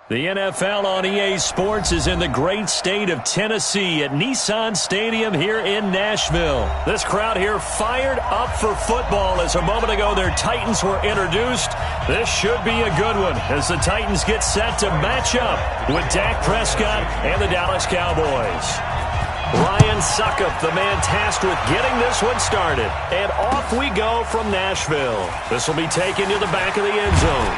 The NFL on EA Sports is in the great state of Tennessee at Nissan Stadium here in Nashville. This crowd here fired up for football as a moment ago their Titans were introduced. This should be a good one as the Titans get set to match up with Dak Prescott and the Dallas Cowboys. Ryan Suckup, the man tasked with getting this one started. And off we go from Nashville. This will be taken to the back of the end zone.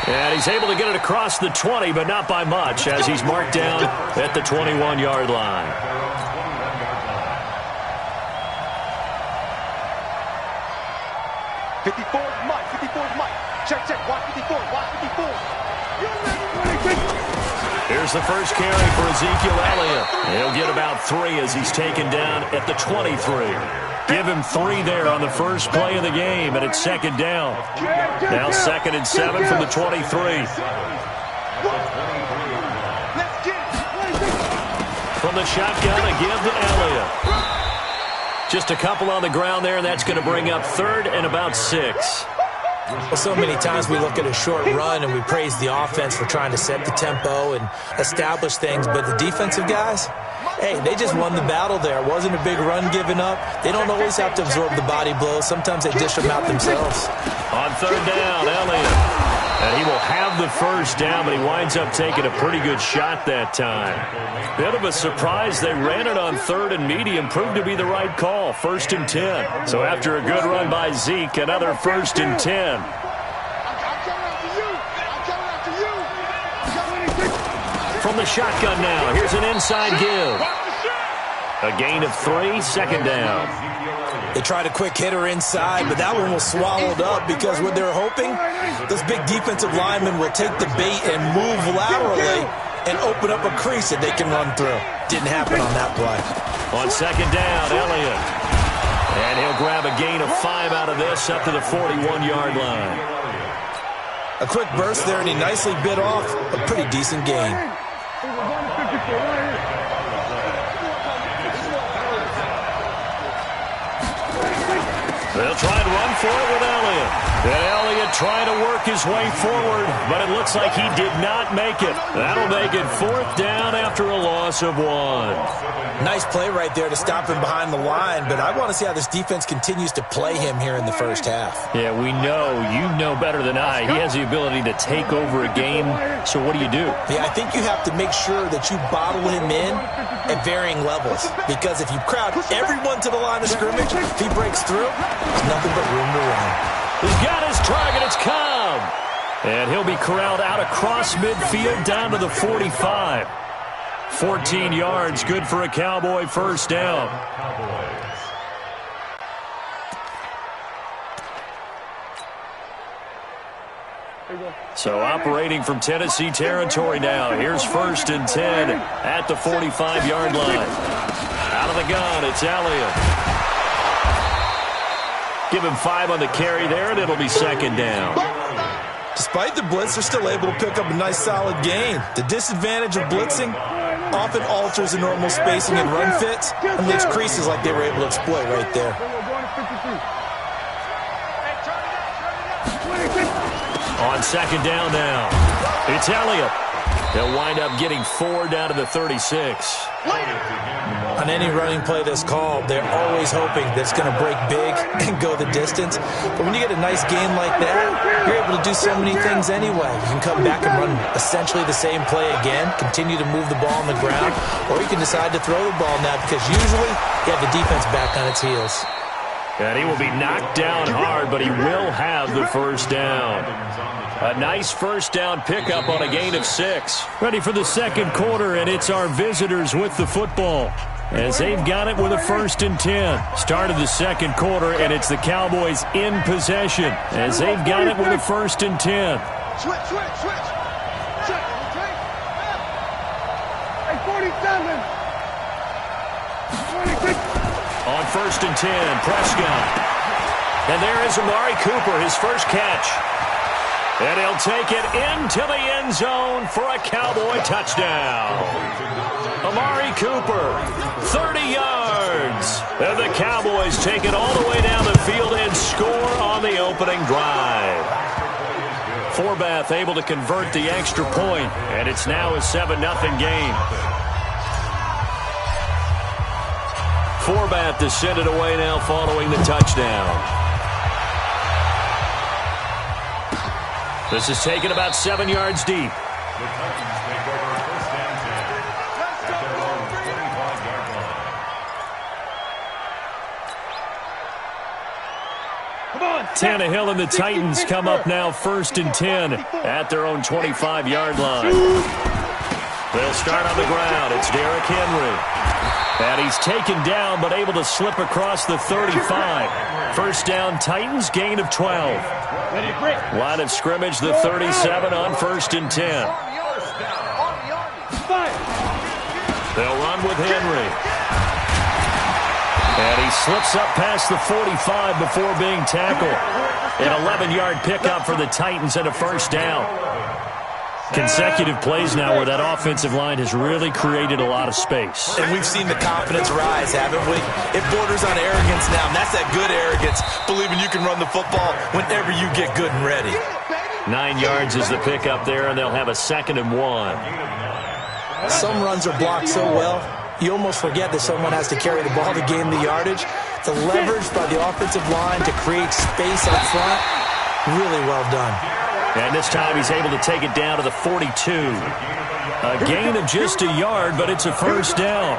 And he's able to get it across the 20, but not by much, as he's marked down at the 21-yard line. Check, watch 54, watch 54. Here's the first carry for Ezekiel Elliott. He'll get about 3 as he's taken down at the 23. Give him 3 there on the first play of the game, and it's second down. Now 2nd and 7 from the 23. From the shotgun, a give to Elliott. Just a couple on the ground there, and that's going to bring up 3rd and about 6. Well, so many times we look at a short run and we praise the offense for trying to set the tempo and establish things, but the defensive guys, hey, they just won the battle there. It wasn't a big run given up. They don't always have to absorb the body blows. Sometimes they dish them out themselves. On 3rd down, Elliott. And he will have the first down, but he winds up taking a pretty good shot that time. Bit of a surprise. They ran it on 3rd and medium. Proved to be the right call. 1st and 10. So after a good run by Zeke, another 1st and 10. From the shotgun now, here's an inside give. A gain of 3, 2nd down. They tried a quick hitter inside, but that one was swallowed up because what they're hoping, those big defensive linemen will take the bait and move laterally and open up a crease that they can run through. Didn't happen on that play. On 2nd down, Elliott. And he'll grab a gain of 5 out of this up to the 41-yard line. A quick burst there, and he nicely bit off a pretty decent gain. They'll try and run for it with Elliott. And Elliott trying to work his way forward, but it looks like he did not make it. That'll make it 4th down after a loss of 1. Nice play right there to stop him behind the line, but I want to see how this defense continues to play him here in the first half. Yeah, we know. You know better than I. He has the ability to take over a game, so what do you do? Yeah, I think you have to make sure that you bottle him in at varying levels, because if you crowd everyone to the line of scrimmage, if he breaks through, there's nothing but room to run. He's got his target. It's come. And he'll be corralled out across midfield down to the 45. 14 yards, good for a Cowboy first down. So operating from Tennessee territory now. Here's 1st and 10 at the 45-yard line. Out of the gun, it's Elliott. Give him 5 on the carry there, and it'll be 2nd down. Despite the blitz, they're still able to pick up a nice solid gain. The disadvantage of blitzing often alters the normal spacing and run fits and leaves creases like they were able to exploit right there. On 2nd down now, it's Elliott. They'll wind up getting 4 down to the 36. On any running play that's called, they're always hoping that it's going to break big and go the distance. But when you get a nice gain like that, you're able to do so many things anyway. You can come back and run essentially the same play again, continue to move the ball on the ground, or you can decide to throw the ball now because usually you have the defense back on its heels. And he will be knocked down hard, but he will have the first down. A nice first down pickup on a gain of 6. Ready for the second quarter, and it's our visitors with the football, as they've got it with a 1st and 10. Start of the second quarter, and it's the Cowboys in possession, as they've got it with a 1st and 10. Switch. Hey, 47. On 1st and 10, Prescott. And there is Amari Cooper, his first catch. And he'll take it into the end zone for a Cowboy touchdown. Amari Cooper, 30 yards. And the Cowboys take it all the way down the field and score on the opening drive. 4 Forbath able to convert the extra point, and it's now a 7-0 game. Forbath to send it away now following the touchdown. This is taken about 7 yards deep. The Titans take over first and 10 at their own 25-yard line. Tannehill and the Titans come up now 1st and 10 at their own 25-yard line. They'll start on the ground. It's Derrick Henry. And he's taken down but able to slip across the 35. First down, Titans, gain of 12. Line of scrimmage, the 37 on 1st and 10. They'll run with Henry. And he slips up past the 45 before being tackled. An 11-yard pickup for the Titans and a first down. Consecutive plays now where that offensive line has really created a lot of space. And we've seen the confidence rise, haven't we? It borders on arrogance now, and that's that good arrogance, believing you can run the football whenever you get good and ready. 9 yards is the pickup there, and they'll have a 2nd and 1. Some runs are blocked so well, you almost forget that someone has to carry the ball to gain the yardage. The leverage by the offensive line to create space up front, really well done. And this time he's able to take it down to the 42. A gain of just a yard, but it's a first down.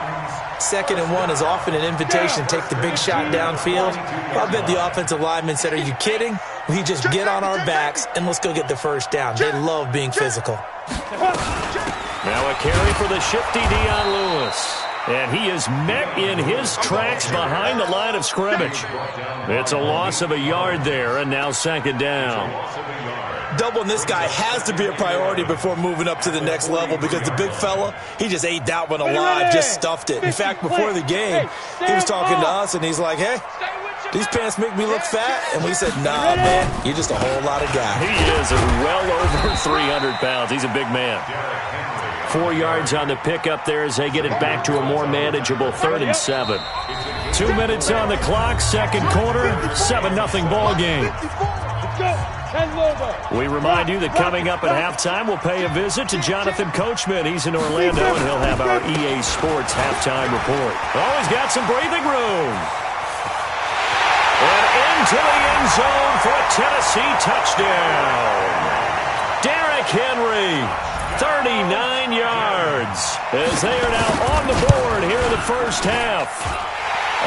2nd and 1 is often an invitation to take the big shot downfield. I bet the offensive lineman said, are you kidding? We just get on our backs and let's go get the first down. They love being physical. Now a carry for the shifty Dion Lewis. And he is met in his tracks behind the line of scrimmage. It's a loss of a yard there, and now 2nd down. Doubling this guy has to be a priority before moving up to the next level because the big fella, he just ate that one alive, just stuffed it. In fact, before the game, he was talking to us, and he's like, hey, these pants make me look fat. And we said, nah, man, you're just a whole lot of guy. He is well over 300 pounds. He's a big man. 4 yards on the pickup there as they get it back to a more manageable 3rd and 7. 2 minutes on the clock, 2nd quarter, 7-0 ball game. We remind you that coming up at halftime, we'll pay a visit to Jonathan Coachman. He's in Orlando, and he'll have our EA Sports halftime report. Oh, he's got some breathing room. And into the end zone for a Tennessee touchdown. Derrick Henry, 39 yards, as they are now on the board here in the first half.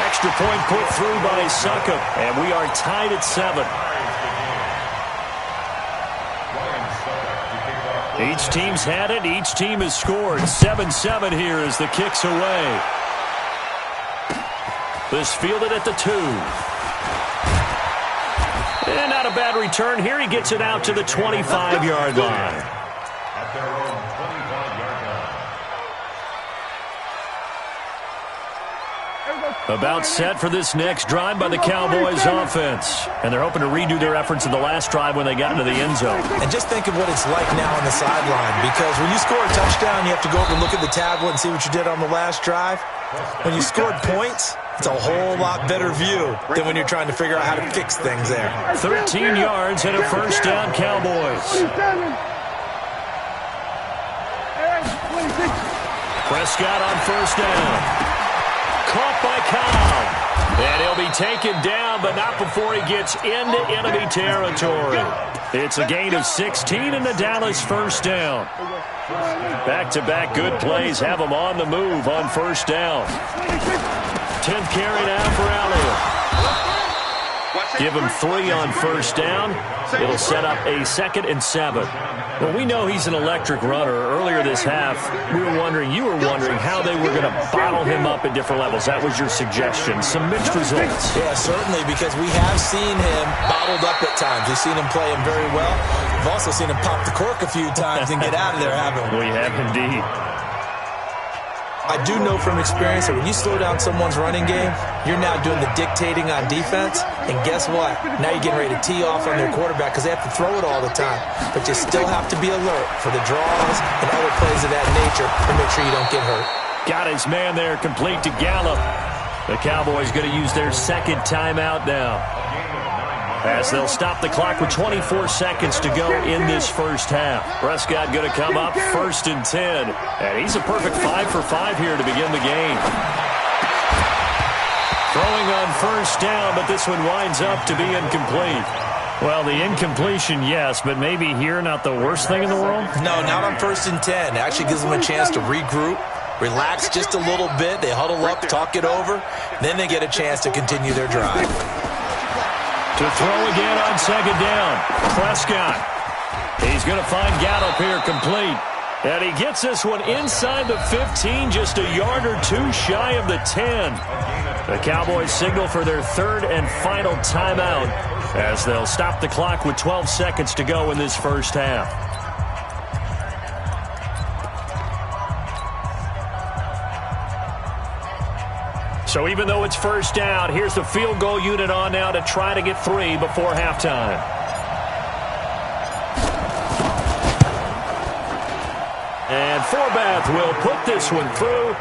Extra point put through by Succop, and we are tied at 7. Each team's had it. Each team has scored. 7-7 here as the kick's away. This fielded at the 2. And not a bad return here. He gets it out to the 25-yard line. At their own 25-yard line. About set for this next drive by the Cowboys offense. And they're hoping to redo their efforts in the last drive when they got into the end zone. And just think of what it's like now on the sideline, because when you score a touchdown, you have to go over and look at the tablet and see what you did on the last drive. When you scored points, it's a whole lot better view than when you're trying to figure out how to fix things there. 13 yards and a first down, Cowboys. Prescott on first down. Caught by Cobb. And he'll be taken down, but not before he gets into enemy territory. It's a gain of 16 and the Dallas first down. Back-to-back good plays have him on the move on first down. 10th carry now for Elliott. Give him 3 on first down. It'll set up a 2nd and 7. Well, we know he's an electric runner. Earlier this half, you were wondering how they were going to bottle him up at different levels. That was your suggestion. Some mixed results. Yeah, certainly, because we have seen him bottled up at times. We've seen him play him very well. We've also seen him pop the cork a few times and get out of there, haven't we? We have indeed. I do know from experience that when you slow down someone's running game, you're now doing the dictating on defense. And guess what? Now you're getting ready to tee off on their quarterback because they have to throw it all the time. But you still have to be alert for the draws and other plays of that nature to make sure you don't get hurt. Got his man there, complete to Gallup. The Cowboys going to use their 2nd timeout now. as they'll stop the clock with 24 seconds to go in this first half. Prescott going to come up 1st and 10, and he's a perfect 5 for 5 here to begin the game. Throwing on 1st down, but this one winds up to be incomplete. Well, the incompletion, yes, but maybe here not the worst thing in the world? No, not on 1st and 10. It actually gives them a chance to regroup, relax just a little bit. They huddle up, talk it over, then they get a chance to continue their drive. To throw again on 2nd down, Prescott. He's going to find Gallup here complete. And he gets this one inside the 15, just a yard or two shy of the 10. The Cowboys signal for their 3rd and final timeout as they'll stop the clock with 12 seconds to go in this first half. So even though it's 1st down, here's the field goal unit on now to try to get 3 before halftime. And Forbath will put this one through.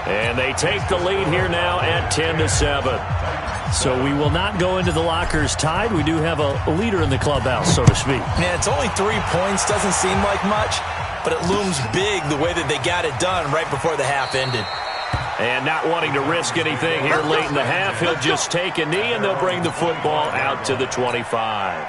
And they take the lead here now at 10-7. So we will not go into the lockers tied. We do have a leader in the clubhouse, so to speak. Yeah, it's only 3 points. Doesn't seem like much, but it looms big the way that they got it done right before the half ended. And not wanting to risk anything here late in the half, he'll just take a knee, and they'll bring the football out to the 25.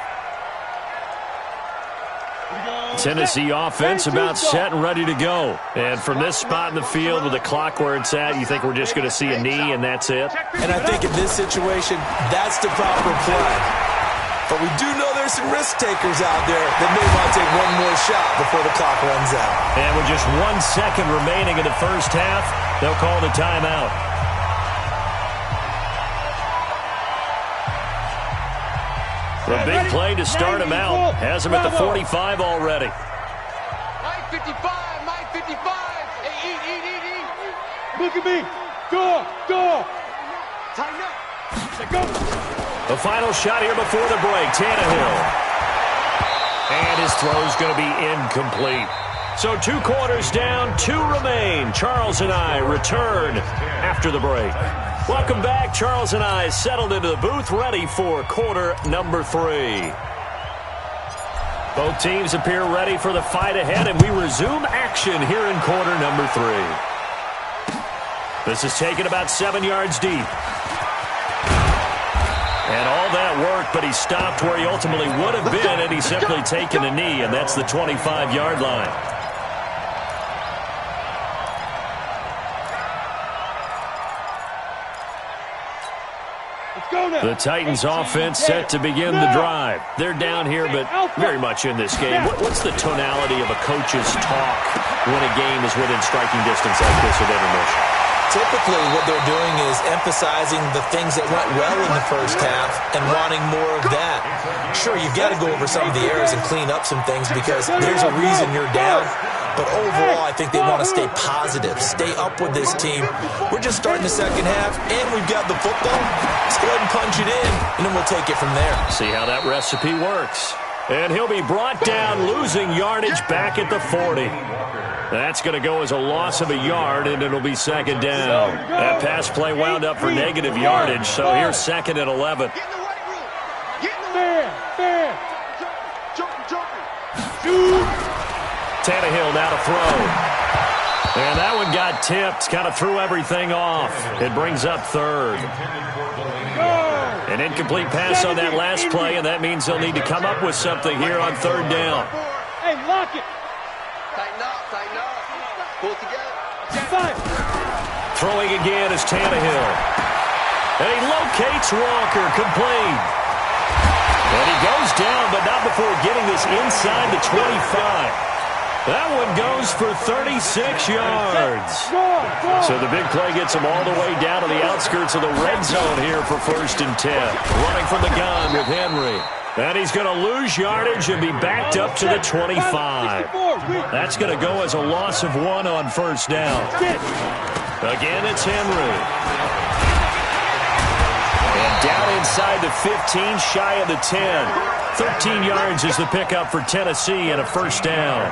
Tennessee offense about set and ready to go. And from this spot in the field with the clock where it's at, you think we're just going to see a knee and that's it? And I think in this situation, that's the proper play. But we do know there's some risk takers out there that may want to take one more shot before the clock runs out. And with just 1 second remaining in the first half, they'll call the timeout. The big play to start him out. Has him at the 45 already. Mike 55, Mike 55. Hey, eat. Look at me. Go. Tighten up. Go. The final shot here before the break. Tannehill. And his throw's going to be incomplete. So 2 quarters down, 2 remain. Charles and I return after the break. Welcome back. Charles and I settled into the booth, ready for quarter number 3. Both teams appear ready for the fight ahead, and we resume action here in quarter number 3. This is taken about 7 yards deep. And all that work, but he stopped where he ultimately would have been, and he's simply taken a knee, and that's the 25-yard line. The Titans offense set to begin the drive. They're down here, but very much in this game. What's the tonality of a coach's talk when a game is within striking distance like this with intermission? Typically, what they're doing is emphasizing the things that went well in the first half and wanting more of that. Sure, you've got to go over some of the errors and clean up some things because there's a reason you're down. But overall, I think they want to stay positive, stay up with this team. We're just starting the second half, and we've got the football. Let's go ahead and punch it in, and then we'll take it from there. See how that recipe works. And he'll be brought down, losing yardage back at the 40. That's going to go as a loss of a yard, and it'll be 2nd down. That pass play wound up for negative yardage, so here's 2nd and 11. Get in the right room. Get in the fair. Jumping. Tannehill now to throw. And that one got tipped, kind of threw everything off. It brings up 3rd. An incomplete pass on that last play, and that means they'll need to come up with something here on 3rd down. Hey, lock it. Tighten up. Pull together. Throwing again is Tannehill. And he locates Walker, complete. And he goes down, but not before getting this inside the 25. That one goes for 36 yards. So the big play gets him all the way down to the outskirts of the red zone here for 1st and 10. Running from the gun with Henry. And he's going to lose yardage and be backed up to the 25. That's going to go as a loss of 1 on 1st down. Again, it's Henry. And down inside the 15, shy of the 10. 13 yards is the pickup for Tennessee and a first down.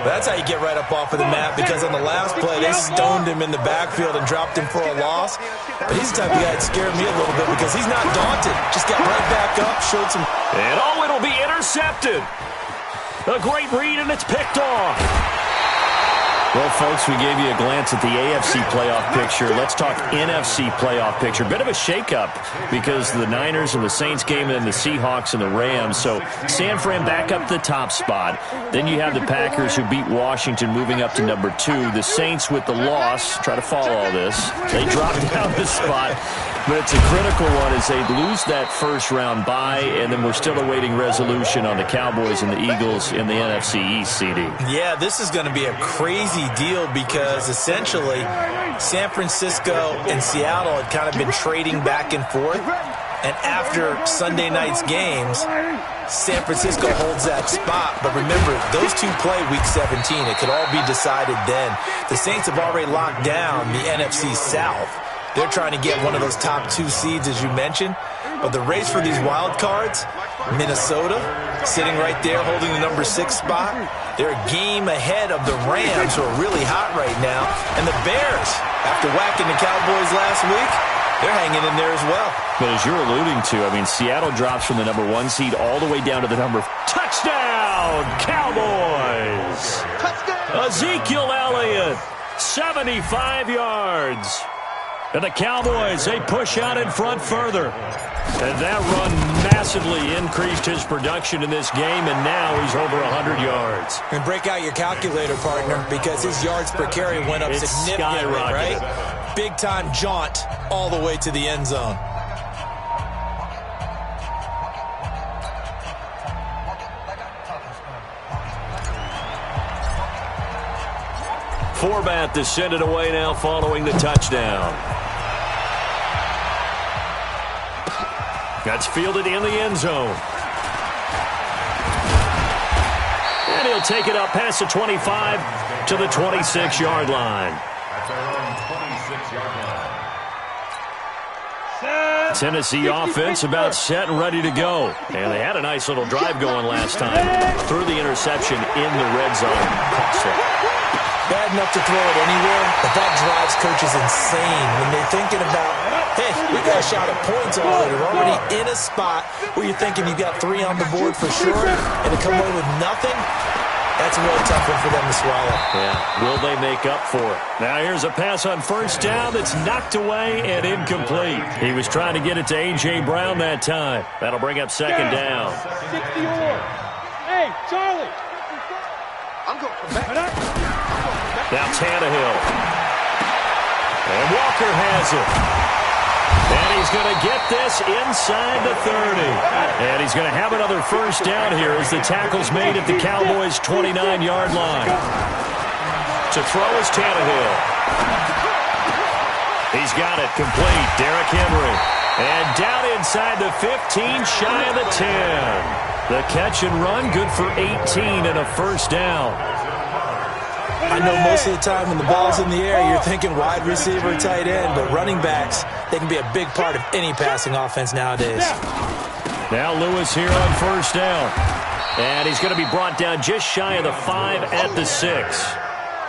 That's how you get right up off of the mat, because on the last play, they stoned him in the backfield and dropped him for a loss. But he's the type of guy that scared me a little bit because he's not daunted. Just got right back up, showed some... And it'll be intercepted. A great read, and it's picked off. Well, folks, we gave you a glance at the AFC playoff picture. Let's talk NFC playoff picture. Bit of a shakeup because the Niners and the Saints game and the Seahawks and the Rams. So San Fran back up the top spot. Then you have the Packers who beat Washington moving up to number 2. The Saints with the loss. Try to follow all this. They drop down the spot. But it's a critical one as they lose that first-round bye, and then we're still awaiting resolution on the Cowboys and the Eagles in the NFC East, CD. Yeah, this is going to be a crazy deal because essentially San Francisco and Seattle had kind of been trading back and forth. And after Sunday night's games, San Francisco holds that spot. But remember, those two play Week 17. It could all be decided then. The Saints have already locked down the NFC South. They're trying to get one of those top 2 seeds, as you mentioned. But the race for these wild cards, Minnesota sitting right there holding the number 6 spot. They're a game ahead of the Rams, who are really hot right now. And the Bears, after whacking the Cowboys last week, they're hanging in there as well. But as you're alluding to, I mean, Seattle drops from the number 1 seed all the way down to the number... Touchdown, Cowboys! Touchdown! Ezekiel Elliott, 75 yards. And the Cowboys, they push out in front further. And that run massively increased his production in this game, and now he's over 100 yards. And break out your calculator, partner, because his yards per carry went up significantly, right? Big-time jaunt all the way to the end zone. Forbat to send it away now following the touchdown. That's fielded in the end zone. And he'll take it up past the 25 to the 26-yard line. That's our own 26-yard line. Tennessee offense about set and ready to go. And they had a nice little drive going last time. Threw the interception in the red zone. Costly. Bad enough to throw it anywhere, but that drives coaches insane when they're thinking about, hey, we got a shot at points already. We're already in a spot where you're thinking you got 3 on the board for sure, and to come away with nothing, that's a really tough one for them to swallow. Yeah, will they make up for it? Now here's a pass on first down that's knocked away and incomplete. He was trying to get it to A.J. Brown that time. That'll bring up second down. 64. Hey, Charlie. I'm going back. Now Tannehill. And Walker has it. And he's going to get this inside the 30. And he's going to have another first down here as the tackle's made at the Cowboys' 29-yard line. To throw is Tannehill. He's got it complete. Derrick Henry. And down inside the 15, shy of the 10. The catch and run, good for 18 and a first down. I know most of the time when the ball's in the air, you're thinking wide receiver, tight end, but running backs, they can be a big part of any passing offense nowadays. Now Lewis here on first down. And he's going to be brought down just shy of the 5 at the 6.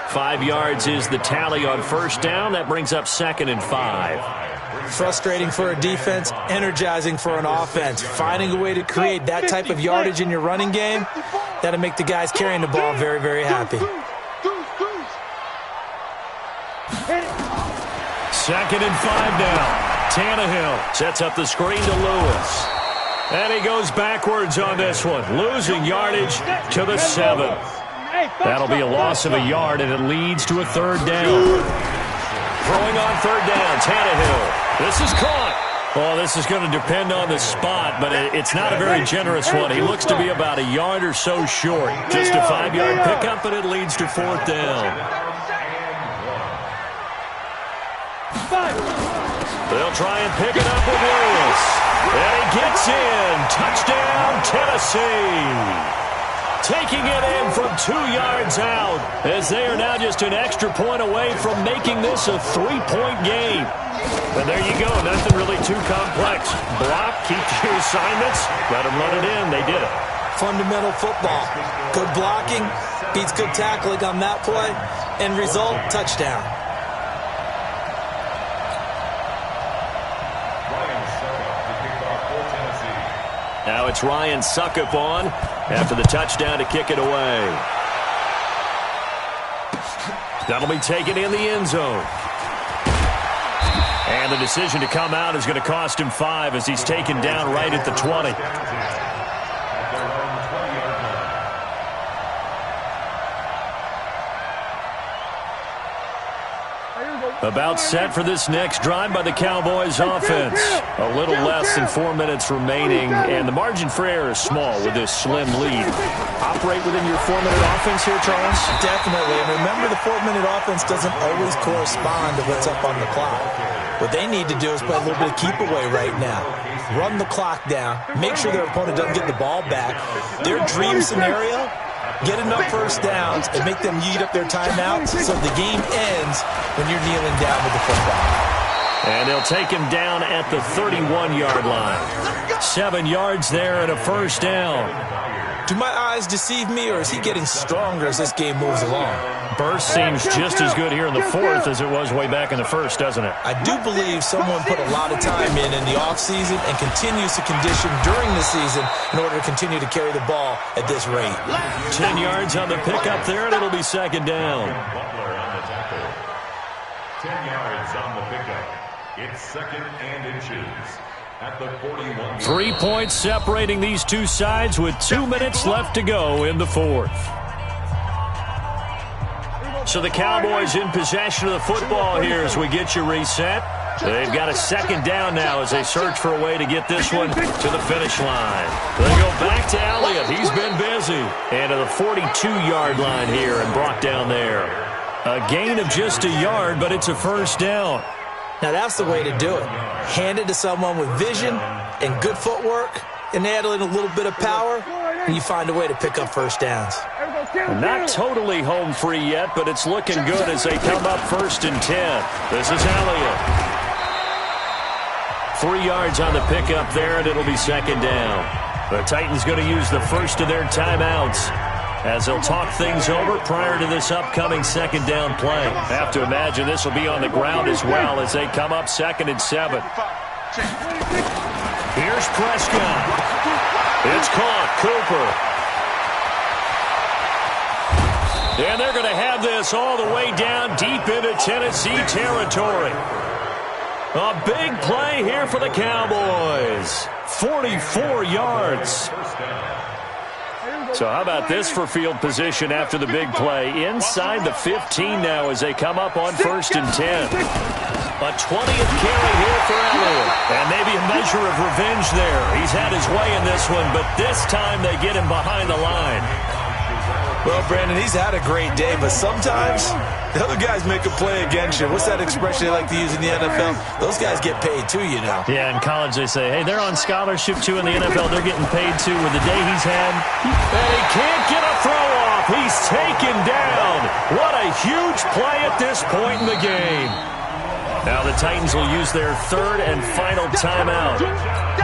5 yards is the tally on first down. That brings up 2nd and 5. Frustrating for a defense, energizing for an offense. Finding a way to create that type of yardage in your running game, that'll make the guys carrying the ball very, very happy. 2nd and 5 now. Tannehill sets up the screen to Lewis. And he goes backwards on this one, losing yardage to the 7. That'll be a loss of a yard, and it leads to a 3rd down. Throwing on 3rd down, Tannehill. This is caught. Well, this is going to depend on the spot, but it's not a very generous one. He looks to be about a yard or so short. Just a 5-yard pickup, and it leads to 4th down. They'll try and pick it up with Lewis. And he gets in. Touchdown, Tennessee. taking it in from 2 yards out, as they are now just an extra point away from making this a 3-point game. And there you go, nothing really too complex. Block, keep your assignments, let them run it in. They did it. Fundamental football. Good blocking beats good tackling on that play. End result, touchdown. Now it's Ryan Suckup on after the touchdown to kick it away. That'll be taken in the end zone. And the decision to come out is going to cost him 5 as he's taken down right at the 20. About set for this next drive by the Cowboys offense. A little less than 4 minutes remaining, and the margin for error is small with this slim lead. Operate within your 4-minute offense here, Charles? Definitely. And remember, the 4-minute offense doesn't always correspond to what's up on the clock. What they need to do is play a little bit of keep away right now. Run the clock down. Make sure their opponent doesn't get the ball back. Their dream scenario, get enough first downs and make them yeet up their timeouts so the game ends when you're kneeling down with the football. And they'll take him down at the 31-yard line. 7 yards there and a first down. Do my eyes deceive me, or is he getting stronger as this game moves along? Burst seems just as good here in the fourth as it was way back in the first, doesn't it? I do believe someone put a lot of time in the offseason and continues to condition during the season in order to continue to carry the ball at this rate. 10 yards on the pickup there, and it'll be second down. 10 yards on the pickup. It's second and inches at the 41. 3 points separating these two sides with 2 minutes left to go in the fourth. So the Cowboys in possession of the football here as we get you reset. They've got a second down now as they search for a way to get this one to the finish line. They go back to Elliott. He's been busy. And to the 42-yard line here and brought down there. A gain of just a yard, but it's a first down. Now that's the way to do it. Hand it to someone with vision and good footwork and add in a little bit of power, and you find a way to pick up first downs. Not totally home free yet, but it's looking good as they come up 1st and 10. This is Elliott. 3 yards on the pickup there, and it'll be second down. The Titans going to use the first of their timeouts as they'll talk things over prior to this upcoming second down play. Have to imagine this will be on the ground as well as they come up 2nd and 7. Here's Prescott. It's caught. Cooper. And they're going to have this all the way down deep into Tennessee territory. A big play here for the Cowboys. 44 yards. So how about this for field position after the big play? Inside the 15 now as they come up on 1st and 10. A 20th carry here for Elliott. And maybe a measure of revenge there. He's had his way in this one, but this time they get him behind the line. Well, Brandon, he's had a great day, but sometimes the other guys make a play against you. What's that expression they like to use in the NFL? Those guys get paid too, you know. Yeah, in college they say, hey, they're on scholarship too. In the NFL, they're getting paid too. With the day he's had, and he can't get a throw off. He's taken down. What a huge play at this point in the game. Now the Titans will use their 3rd and final timeout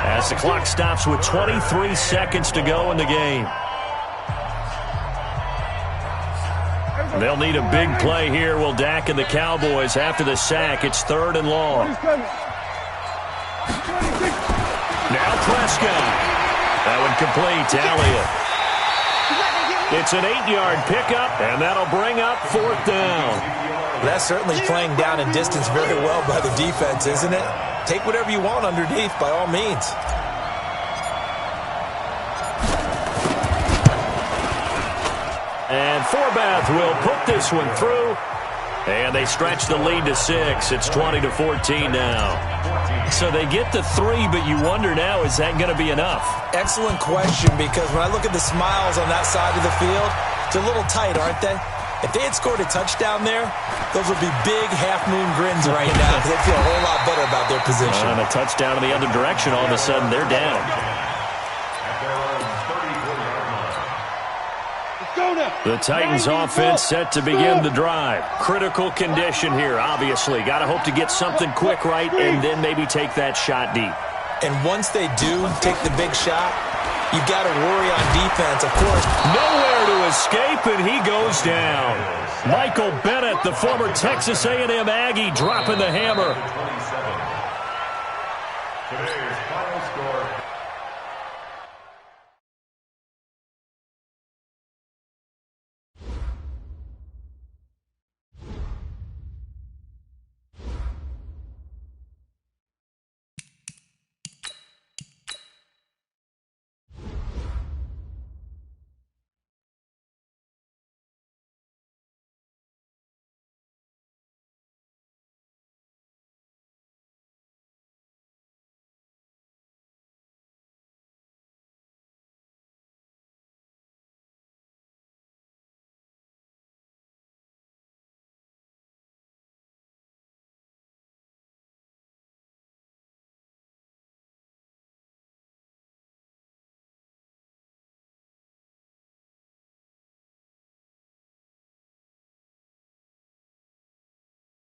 as the clock stops with 23 seconds to go in the game. They'll need a big play here, will Dak and the Cowboys after the sack. It's 3rd and long. Now Prescott. That one complete to Elliott. It's an 8-yard pickup, and that'll bring up 4th down. That's certainly playing down and distance very well by the defense, isn't it? Take whatever you want underneath, by all means. And Forbath will put this one through. And they stretch the lead to 6. It's 20-14 now. So they get to 3, but you wonder now, is that going to be enough? Excellent question, because when I look at the smiles on that side of the field, they're a little tight, aren't they? If they had scored a touchdown there, those would be big half-moon grins right now because they feel a whole lot better about their position. And a touchdown in the other direction, all of a sudden they're down. The Titans offense set to begin the drive. Critical condition here, obviously. Got to hope to get something quick right and then maybe take that shot deep. And once they do take the big shot, you've got to worry on defense, of course. Nowhere to escape, and he goes down. Michael Bennett, the former Texas A&M Aggie, dropping the hammer. Today's final score.